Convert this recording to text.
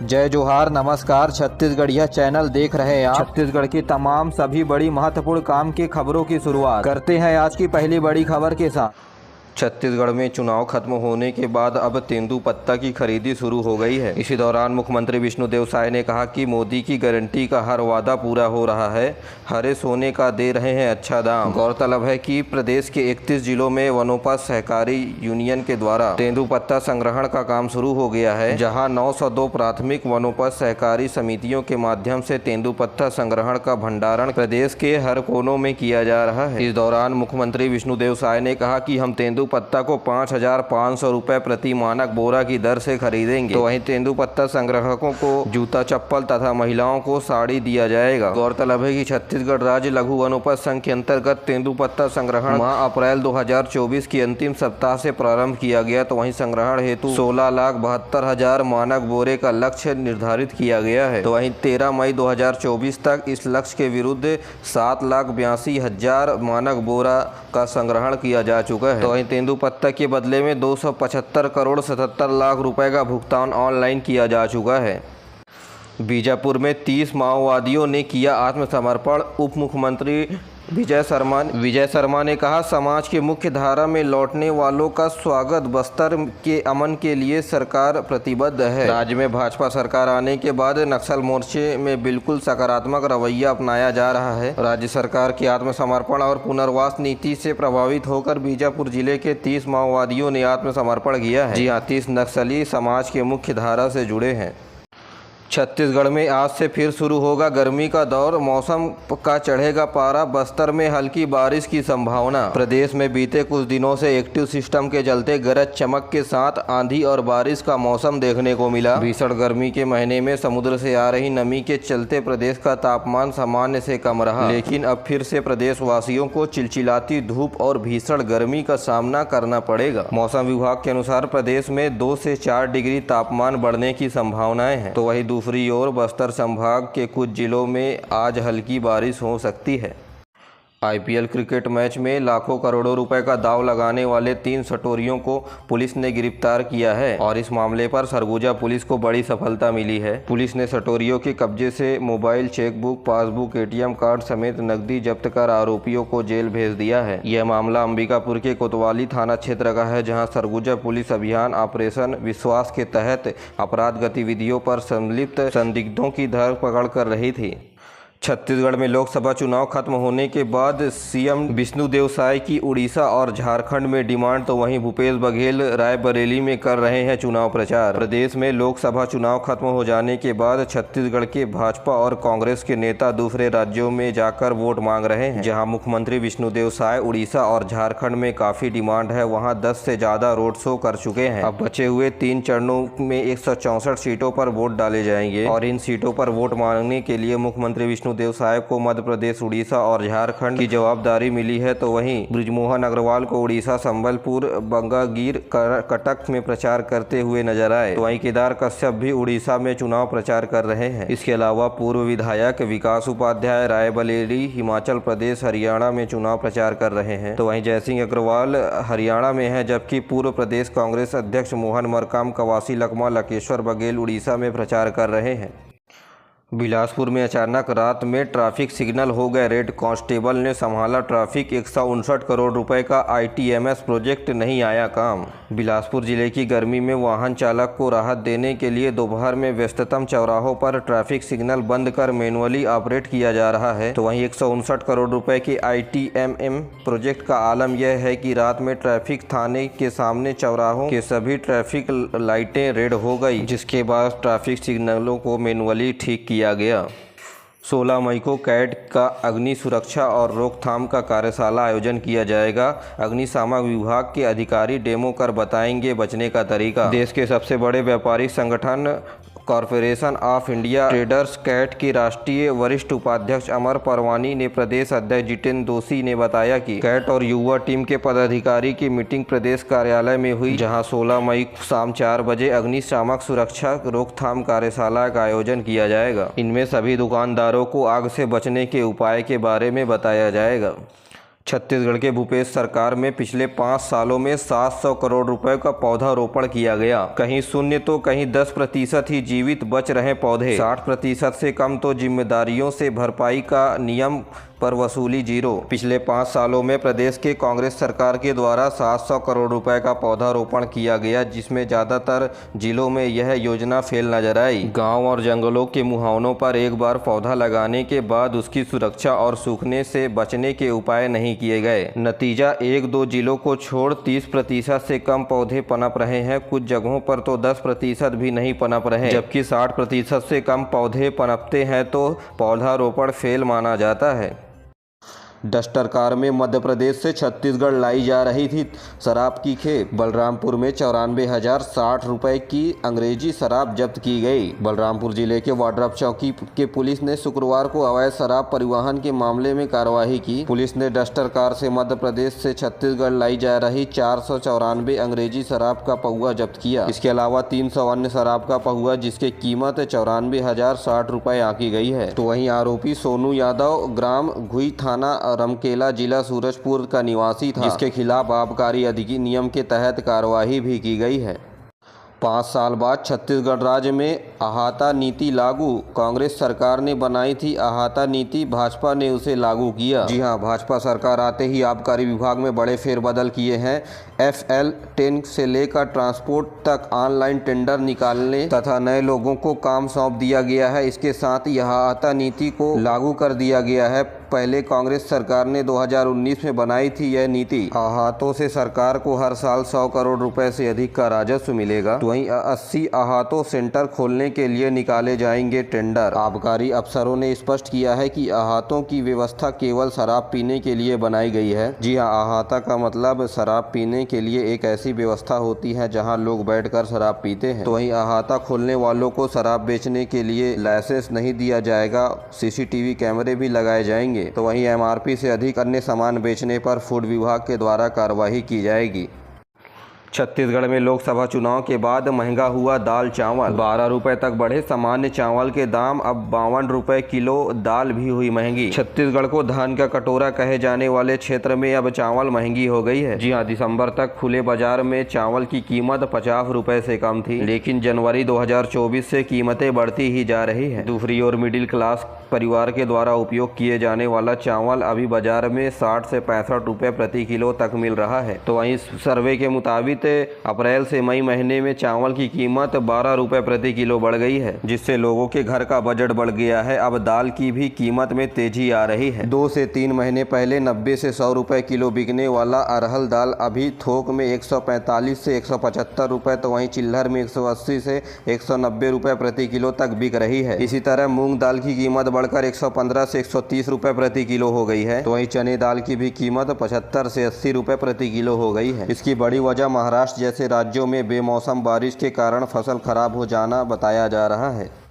जय जोहार, नमस्कार। छत्तीसगढ़िया चैनल देख रहे हैं आप। छत्तीसगढ़ की तमाम सभी बड़ी महत्वपूर्ण काम की खबरों की शुरुआत करते हैं आज की पहली बड़ी खबर के साथ। छत्तीसगढ़ में चुनाव खत्म होने के बाद अब तेंदुपत्ता की खरीदी शुरू हो गई है। इसी दौरान मुख्यमंत्री विष्णुदेव साय ने कहा कि मोदी की गारंटी का हर वादा पूरा हो रहा है। हरे सोने का दे रहे हैं अच्छा दाम। गौरतलब है कि प्रदेश के 31 जिलों में वनोपज सहकारी यूनियन के द्वारा तेंदुपत्ता संग्रहण का काम शुरू हो गया है, जहां 902 प्राथमिक वनोपज सहकारी समितियों के माध्यम से तेंदुपत्ता संग्रहण का भंडारण प्रदेश के हर कोनों में किया जा रहा है। इस दौरान मुख्यमंत्री विष्णुदेव साय ने कहा कि हम तेंदुपत्ता को 5,500 रुपए प्रति मानक बोरा की दर से खरीदेंगे। तो वहीं तेंदुपत्ता संग्राहकों को जूता चप्पल तथा महिलाओं को साड़ी दिया जाएगा। गौरतलब है कि छत्तीसगढ़ राज्य लघु वनोपज संघ के अंतर्गत तेंदुपत्ता संग्रहण माह अप्रैल 2024 की अंतिम सप्ताह से प्रारंभ किया गया। तो वहीं संग्रहण हेतु 16,72,000 मानक बोरे का लक्ष्य निर्धारित किया गया है। तो वहीं 13 मई 2024 तक इस लक्ष्य के विरुद्ध 7,82,000 मानक बोरा का संग्रहण किया जा चुका है। तो वहीं तेंदुपत्ता के बदले में 275 करोड़ 77 लाख रुपए का भुगतान ऑनलाइन किया जा चुका है। बीजापुर में 30 माओवादियों ने किया आत्मसमर्पण। उप मुख्यमंत्री विजय शर्मा ने कहा, समाज के मुख्य धारा में लौटने वालों का स्वागत। बस्तर के अमन के लिए सरकार प्रतिबद्ध है। राज्य में भाजपा सरकार आने के बाद नक्सल मोर्चे में बिल्कुल सकारात्मक रवैया अपनाया जा रहा है। राज्य सरकार की आत्मसमर्पण और पुनर्वास नीति से प्रभावित होकर बीजापुर जिले के 30 माओवादियों ने आत्मसमर्पण किया है। जी हाँ, 30 नक्सली समाज के मुख्य धारा से जुड़े हैं। छत्तीसगढ़ में आज से फिर शुरू होगा गर्मी का दौर। मौसम का चढ़ेगा पारा। बस्तर में हल्की बारिश की संभावना। प्रदेश में बीते कुछ दिनों से एक्टिव सिस्टम के चलते गरज चमक के साथ आंधी और बारिश का मौसम देखने को मिला। भीषण गर्मी के महीने में समुद्र से आ रही नमी के चलते प्रदेश का तापमान सामान्य से कम रहा, लेकिन अब फिर से प्रदेश वासियों को चिलचिलाती धूप और भीषण गर्मी का सामना करना पड़ेगा। मौसम विभाग के अनुसार प्रदेश में 2 से 4 डिग्री तापमान बढ़ने की संभावनाएं हैं। तो वही दूसरी ओर बस्तर संभाग के कुछ जिलों में आज हल्की बारिश हो सकती है। आईपीएल क्रिकेट मैच में लाखों करोड़ों रुपए का दांव लगाने वाले 3 सटोरियों को पुलिस ने गिरफ्तार किया है और इस मामले पर सरगुजा पुलिस को बड़ी सफलता मिली है। पुलिस ने सटोरियों के कब्जे से mobile, chequebook, passbook, ATM card समेत नकदी जब्त कर आरोपियों को जेल भेज दिया है। यह मामला अंबिकापुर के कोतवाली थाना क्षेत्र का है, जहाँ सरगुजा पुलिस अभियान ऑपरेशन विश्वास के तहत अपराध गतिविधियों पर संलिप्त संदिग्धों की धरपकड़ कर रही थी। छत्तीसगढ़ में लोकसभा चुनाव खत्म होने के बाद सीएम विष्णुदेव साय की उड़ीसा और झारखंड में डिमांड। तो वहीं भूपेश बघेल रायबरेली में कर रहे हैं चुनाव प्रचार। प्रदेश में लोकसभा चुनाव खत्म हो जाने के बाद छत्तीसगढ़ के भाजपा और कांग्रेस के नेता दूसरे राज्यों में जाकर वोट मांग रहे हैं। जहां मुख्यमंत्री विष्णुदेव साय उड़ीसा और झारखंड में काफी डिमांड है, वहां 10 से ज्यादा रोड शो कर चुके हैं। अब बचे हुए 3 चरणों में 164 सीटों पर वोट डाले जाएंगे और इन सीटों पर वोट मांगने के लिए मुख्यमंत्री विष्णुदेव साय को मध्य प्रदेश, उड़ीसा और झारखंड की जवाबदारी मिली है। तो वहीं बृजमोहन अग्रवाल को उड़ीसा, संबलपुर, बंगागीर, कटक में प्रचार करते हुए नजर आए। तो वहीं केदार कश्यप भी उड़ीसा में चुनाव प्रचार कर रहे हैं। इसके अलावा पूर्व विधायक विकास उपाध्याय रायबरेली, हिमाचल प्रदेश, हरियाणा में चुनाव प्रचार कर रहे हैं। तो वहीं जयसिंह अग्रवाल हरियाणा में है, जबकि पूर्व प्रदेश कांग्रेस अध्यक्ष मोहन मरकाम, कवासी लखमा, लकेश्वर बघेल उड़ीसा में प्रचार कर रहे हैं। बिलासपुर में अचानक रात में ट्रैफिक सिग्नल हो गए रेड। कांस्टेबल ने संभाला ट्रैफिक। 159 करोड़ रुपए का आईटीएमएस प्रोजेक्ट नहीं आया काम। बिलासपुर जिले की गर्मी में वाहन चालक को राहत देने के लिए दोपहर में व्यस्ततम चौराहों पर ट्रैफिक सिग्नल बंद कर मैनुअली ऑपरेट किया जा रहा है। तो वहीं 159 करोड़ रुपए के आईटीएमएम प्रोजेक्ट का आलम यह है कि रात में ट्रैफिक थाने के सामने चौराहों के सभी ट्रैफिक लाइटें रेड हो गई, जिसके बाद ट्रैफिक सिग्नलों को मैनुअली ठीक किया गया। 16 मई को कैट का अग्नि सुरक्षा और रोकथाम का कार्यशाला आयोजन किया जाएगा। अग्निशामक विभाग के अधिकारी डेमो कर बताएंगे बचने का तरीका। देश के सबसे बड़े व्यापारिक संगठन corporation of India traders CAIT के राष्ट्रीय वरिष्ठ उपाध्यक्ष अमर परवानी ने प्रदेश अध्यक्ष जितेंद्र दोषी ने बताया कि कैट और युवा टीम के पदाधिकारी की मीटिंग प्रदेश कार्यालय में हुई, जहां 16 मई शाम 4 बजे अग्निशामक सुरक्षा रोकथाम कार्यशाला का आयोजन किया जाएगा। इनमें सभी दुकानदारों को आग से बचने के उपाय के बारे में बताया जाएगा। छत्तीसगढ़ के भूपेश सरकार में पिछले 5 सालों में 700 करोड़ रुपए का पौधारोपण किया गया। कहीं शून्य तो कहीं 10% ही जीवित बच रहे पौधे। 60% से कम तो जिम्मेदारियों से भरपाई का नियम पर वसूली जीरो। पिछले 5 सालों में प्रदेश के कांग्रेस सरकार के द्वारा 700 करोड़ रुपए का पौधारोपण किया गया, जिसमें ज़्यादातर जिलों में यह योजना फेल नजर आई। गांव और जंगलों के मुहावनों पर एक बार पौधा लगाने के बाद उसकी सुरक्षा और सूखने से बचने के उपाय नहीं किए गए। नतीजा 1-2 जिलों को छोड़ 30% से कम पौधे पनप रहे हैं। कुछ जगहों पर तो 10% भी नहीं पनप रहे, जबकि 60% से कम पौधे पनपते हैं तो पौधारोपण फेल माना जाता है। डस्टर कार में मध्य प्रदेश से छत्तीसगढ़ लाई जा रही थी शराब की खेप। बलरामपुर में 94,060 रुपए की अंग्रेजी शराब जब्त की गई। बलरामपुर जिले के वाड्रप चौकी के पुलिस ने शुक्रवार को अवैध शराब परिवहन के मामले में कार्रवाई की। पुलिस ने डस्टर कार से मध्य प्रदेश से छत्तीसगढ़ लाई जा रही 494 अंग्रेजी शराब का पहुआ जब्त किया। इसके अलावा 300 अन्य शराब का पहुआ, जिसकी कीमत 94,060 रुपए आंकी गई है। तो वहीं आरोपी सोनू यादव ग्राम घुई थाना रमकेला जिला सूरजपुर का निवासी था, जिसके खिलाफ आबकारी अधिनियम के तहत कार्रवाई भी की गई है। 5 साल बाद छत्तीसगढ़ राज्य में अहाता नीति लागू। कांग्रेस सरकार ने बनाई थी अहाता नीति, भाजपा ने उसे लागू किया। जी हां, भाजपा सरकार आते ही आबकारी विभाग में बड़े फेरबदल किए हैं। FL10 से लेकर ट्रांसपोर्ट तक ऑनलाइन टेंडर निकालने तथा नए लोगों को काम सौंप दिया गया है। इसके साथ ही अहाता नीति को लागू कर दिया गया है। पहले कांग्रेस सरकार ने 2019 में बनाई थी यह नीति। अहातों से सरकार को हर साल 100 करोड़ रुपए से अधिक का राजस्व मिलेगा। तो वहीं 80 अहातों सेंटर खोलने के लिए निकाले जाएंगे टेंडर। आबकारी अफसरों ने स्पष्ट किया है कि अहातों की व्यवस्था केवल शराब पीने के लिए बनाई गई है। जी हां, अहाता का मतलब शराब पीने के लिए एक ऐसी व्यवस्था होती है जहां लोग बैठकर शराब पीते हैं। तो वहीं अहाता खोलने वालों को शराब बेचने के लिए लाइसेंस नहीं दिया जाएगा। CCTV कैमरे भी लगाए जाएंगे। तो वहीं MRP से अधिक अन्य सामान बेचने पर फूड विभाग के द्वारा कार्रवाई की जाएगी। छत्तीसगढ़ में लोकसभा चुनाव के बाद महंगा हुआ दाल चावल। 12 रुपए तक बढ़े सामान्य चावल के दाम, अब 52 रुपए किलो दाल भी हुई महंगी। छत्तीसगढ़ को धान का कटोरा कहे जाने वाले क्षेत्र में अब चावल महंगी हो गई है। जी हां, दिसंबर तक खुले बाजार में चावल की कीमत 50 रुपए से कम थी, लेकिन जनवरी 2024 से कीमतें बढ़ती ही जा रही है। दूसरी ओर मिडिल क्लास परिवार के द्वारा उपयोग किए जाने वाला चावल अभी बाजार में 60 से 65 रुपए प्रति किलो तक मिल रहा है। तो वहीं सर्वे के मुताबिक अप्रैल से मई महीने में चावल की कीमत 12 रुपए प्रति किलो बढ़ गई है, जिससे लोगों के घर का बजट बढ़ गया है। अब दाल की भी कीमत में तेजी आ रही है। 2 से 3 महीने पहले 90 से 100 रुपए किलो बिकने वाला अरहल दाल अभी थोक में 145 से 175 रुपए, तो वहीं चिल्हर में 180 से 190 रुपए प्रति किलो तक बिक रही है। इसी तरह मूंग दाल की कीमत बढ़कर 115 से 130 रुपए प्रति किलो हो गई है। तो वहीं चने दाल की भी कीमत 75 से 80 रुपए प्रति किलो हो गई है। इसकी बड़ी वजह महाराष्ट्र जैसे राज्यों में बेमौसम बारिश के कारण फसल खराब हो जाना बताया जा रहा है।